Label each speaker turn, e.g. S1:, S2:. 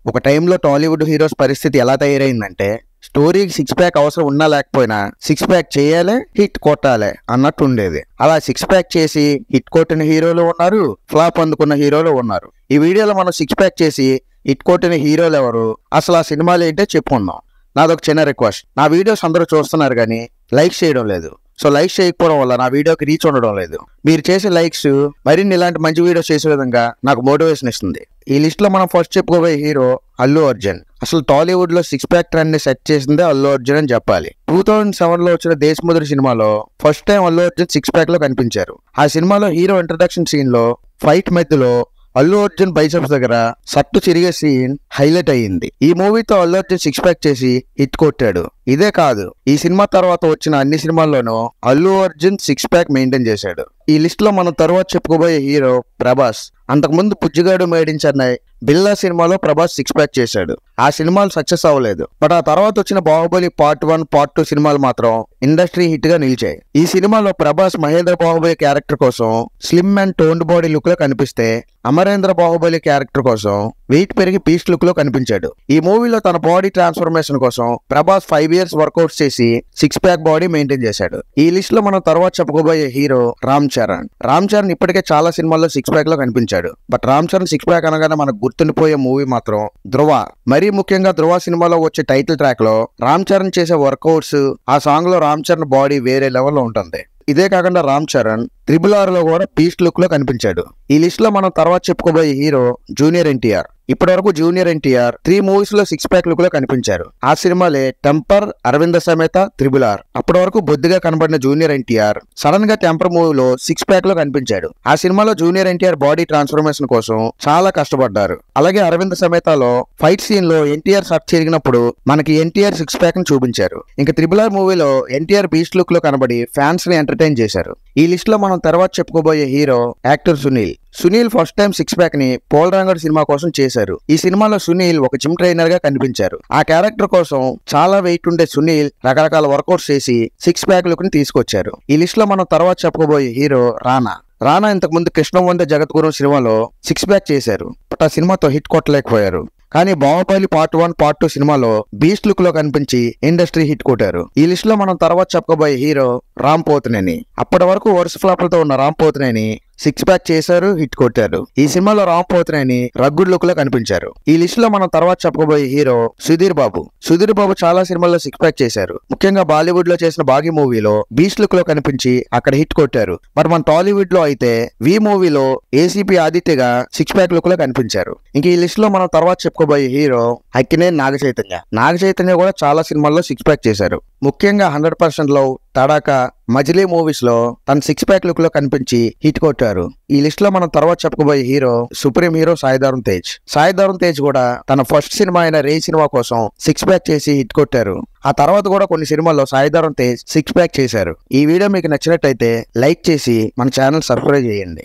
S1: ఒక టైంలో టాలీవుడ్ హీరోస్ పరిస్థితి ఎలా తయారైందంటే స్టోరీకి సిక్స్ ప్యాక్ అవసరం ఉన్నా లేకపోయినా సిక్స్ ప్యాక్ చేయాలి, హిట్ కొట్టాలి అన్నట్టు ఉండేది. అలా సిక్స్ ప్యాక్ చేసి హిట్ కొట్టిన హీరోలు ఉన్నారు, ఫ్లాప్ అందుకున్న హీరోలు ఉన్నారు. ఈ వీడియోలో మనం సిక్స్ ప్యాక్ చేసి హిట్ కొట్టిన హీరోలు ఎవరు, అసలు ఆ సినిమాలు ఏంటో చెప్పుకుందాం. నాదొక చిన్న రిక్వెస్ట్, నా వీడియోస్ అందరూ చూస్తున్నారు కానీ లైక్ చేయడం లేదు. సో లైక్ చేయకపోవడం వల్ల నా వీడియోకి రీచ్ ఉండడం లేదు. మీరు చేసే లైక్స్ మరిన్ని ఇలాంటి మంచి వీడియోస్ చేసే విధంగా నాకు మోటివేషన్ ఇస్తుంది. ఈ లిస్ట్ లో మనం ఫస్ట్ చెప్పుకోబోయే హీరో అల్లు అర్జున్. అసలు టాలీవుడ్ లో సిక్స్ ప్యాక్ ట్రెండ్ ని సెట్ చేసిందే అల్లు అర్జున్ అని చెప్పాలి. 2007 లో వచ్చిన దేశముద్ర సినిమాలో first time Allu Arjun six pack లో కనిపించారు. ఆ సినిమాలో హీరో ఇంట్రడక్షన్ సీన్ లో ఫైట్ మధ్యలో అల్లు అర్జున్ బైసెప్స్ దగ్గర సట్టు చిరిగే సీన్ హైలైట్ అయ్యింది. ఈ మూవీతో అల్లు అర్జున్ సిక్స్ ప్యాక్ చేసి హిట్ కొట్టాడు. ఇదే కాదు, ఈ సినిమా తర్వాత వచ్చిన అన్ని సినిమాల్లోనూ Allu Arjun six pack maintain చేశాడు. ఈ లిస్ట్ లో మనం తర్వాత చెప్పుకోబోయే హీరో ప్రభాస్. అంతకుముందు పుజ్జిగాడు మేడ్ ఇన్ చెన్నై, బిల్లా సినిమాలో ప్రభాస్ సిక్స్ ప్యాక్ చేశాడు. ఆ సినిమాలు సక్సెస్ అవ్వలేదు. బట్ ఆ తర్వాత వచ్చిన బాహుబలి పార్ట్ 1, పార్ట్ 2 సినిమాలు మాత్రం ఇండస్ట్రీ హిట్ గా నిలిచాయి. ఈ సినిమాలో ప్రభాస్ మహేంద్ర బాహుబలి క్యారెక్టర్ కోసం slim and toned body look లో కనిపిస్తే, అమరేంద్ర బాహుబలి క్యారెక్టర్ కోసం వెయిట్ పెరిగి పీస్ట్ లుక్ లో కనిపించాడు. ఈ మూవీలో తన బాడీ ట్రాన్స్ఫర్మేషన్ కోసం ప్రభాస్ 5 years వర్కౌట్స్ చేసి సిక్స్ ప్యాక్ బాడీ మెయింటైన్ చేశాడు. ఈ లిస్ట్ లో మనం తర్వాత చెప్పుకోబోయే హీరో రామ్ చరణ్. రామ్ చరణ్ ఇప్పటికే చాలా సినిమాల్లో సిక్స్ ప్యాక్ లో కనిపించాడు. But Ram Charan six pack అనగానే మనకు గుర్తుండిపోయే మూవీ మాత్రం ధృవ. మరీ ముఖ్యంగా ధృవ సినిమాలో వచ్చే టైటిల్ ట్రాక్ లో రామ్ చరణ్ చేసే వర్కౌట్స్, ఆ సాంగ్ లో రామ్ చరణ్ బాడీ వేరే లెవెల్లో ఉంటుంది. ఇదే కాకుండా రామ్ చరణ్ RRR లో కూడా పీస్ట్ లుక్ లో కనిపించాడు. ఈ లిస్ట్ లో మనం తర్వాత చెప్పుకోబోయే హీరో జూనియర్ ఎన్టీఆర్. ఇప్పటి వరకు జూనియర్ ఎన్టీఆర్ 3 movies లో సిక్స్ ప్యాక్ లుక్ లో కనిపించారు. ఆ సినిమాలే టెంపర్, అరవింద సమేత, RRR. అప్పటి వరకు బొద్దుగా కనబడిన జూనియర్ ఎన్టీఆర్ సడన్ గా టెంపర్ మూవీలో సిక్స్ ప్యాక్ లో కనిపించాడు. ఆ సినిమాలో జూనియర్ ఎన్టీఆర్ బాడీ ట్రాన్స్ఫర్మేషన్ కోసం చాలా కష్టపడ్డారు. అలాగే అరవింద సమేతలో ఫైట్ సీన్ లో ఎన్టీఆర్ షర్ట్ చిరిగినప్పుడు మనకి ఎన్టీఆర్ సిక్స్ ప్యాక్ ని చూపించారు. ఇంకా RRR మూవీలో ఎన్టీఆర్ బీస్ట్ లుక్ లో కనబడి ఫ్యాన్స్ ని ఎంటర్టైన్ చేశారు. ఈ లిస్ట్ లో మనం తర్వాత చెప్పుకోబోయే hero actor Sunil first time six pack ని పోల్ రంగడ్ సినిమా కోసం చేశారు. ఈ సినిమాలో సునీల్ ఒక జిమ్ ట్రైనర్ గా కనిపించారు. ఆ క్యారెక్టర్ కోసం చాలా వెయిట్ ఉండే సునీల్ రకరకాల వర్కౌట్స్ చేసి సిక్స్ ప్యాక్ లుక్ ని తీసుకొచ్చారు. ఈ లిస్ట్ లో మనం తర్వాత చెప్పుకోబోయే హీరో రానా ఇంతకు ముందు కృష్ణ వందే జగద్గురు సినిమాలో సిక్స్ ప్యాక్ చేశారు. బట్ ఆ సినిమాతో హిట్ కొట్టలేకపోయారు. కానీ బాహుబలి పార్ట్ 1, పార్ట్ 2 సినిమాలో బీస్ట్ లుక్ లో కనిపించి ఇండస్ట్రీ హిట్ కొట్టారు. ఈ లిస్ట్ లో మనం తర్వాత చెప్పుకోబోయే హీరో రామ్ పోతినేని. అప్పటి వరకు వరుస ఫ్లాప్లతో ఉన్న రామ్ పోతినేని సిక్స్ ప్యాక్ చేశారు, హిట్ కొట్టారు. ఈ సినిమాలో రామ్ పోతినేని రగ్గుడ్ లుక్ లో కనిపించారు. ఈ లిస్ట్ లో మనం తర్వాత చెప్పుకోబోయే హీరో సుధీర్ బాబు చాలా సినిమాల్లో సిక్స్ ప్యాక్ చేశారు. ముఖ్యంగా బాలీవుడ్ లో చేసిన బాగీ మూవీలో బీస్ట్ లుక్ లో కనిపించి అక్కడ హిట్ కొట్టారు. మరి మన టాలీవుడ్ లో అయితే వి మూవీలో ఏసీపీ ఆదిత్యగా సిక్స్ ప్యాక్ లుక్ లో కనిపించారు. ఇంక ఈ లిస్ట్ లో మనం తర్వాత చెప్పుకోబోయే హీరో అక్కినేని నాగచైతన్య కూడా చాలా సినిమాల్లో సిక్స్ ప్యాక్ చేశారు. ముఖ్యంగా 100% లవ్, తడాకా, మజిలీ మూవీస్ లో తన సిక్స్ ప్యాక్ లుక్ లో కనిపించి హిట్ కొట్టారు. ఈ లిస్ట్ లో మనం తర్వాత చెప్పుకోబోయే hero supreme hero Sai Dharam Tej కూడా తన ఫస్ట్ సినిమా అయిన రే సినిమా కోసం సిక్స్ ప్యాక్ చేసి హిట్ కొట్టారు. ఆ తర్వాత కూడా కొన్ని సినిమాల్లో సాయి ధరమ్ తేజ్ సిక్స్ ప్యాక్ చేశారు. ఈ వీడియో మీకు నచ్చినట్టయితే లైక్ చేసి మన ఛానల్ సబ్స్క్రైబ్ చేయండి.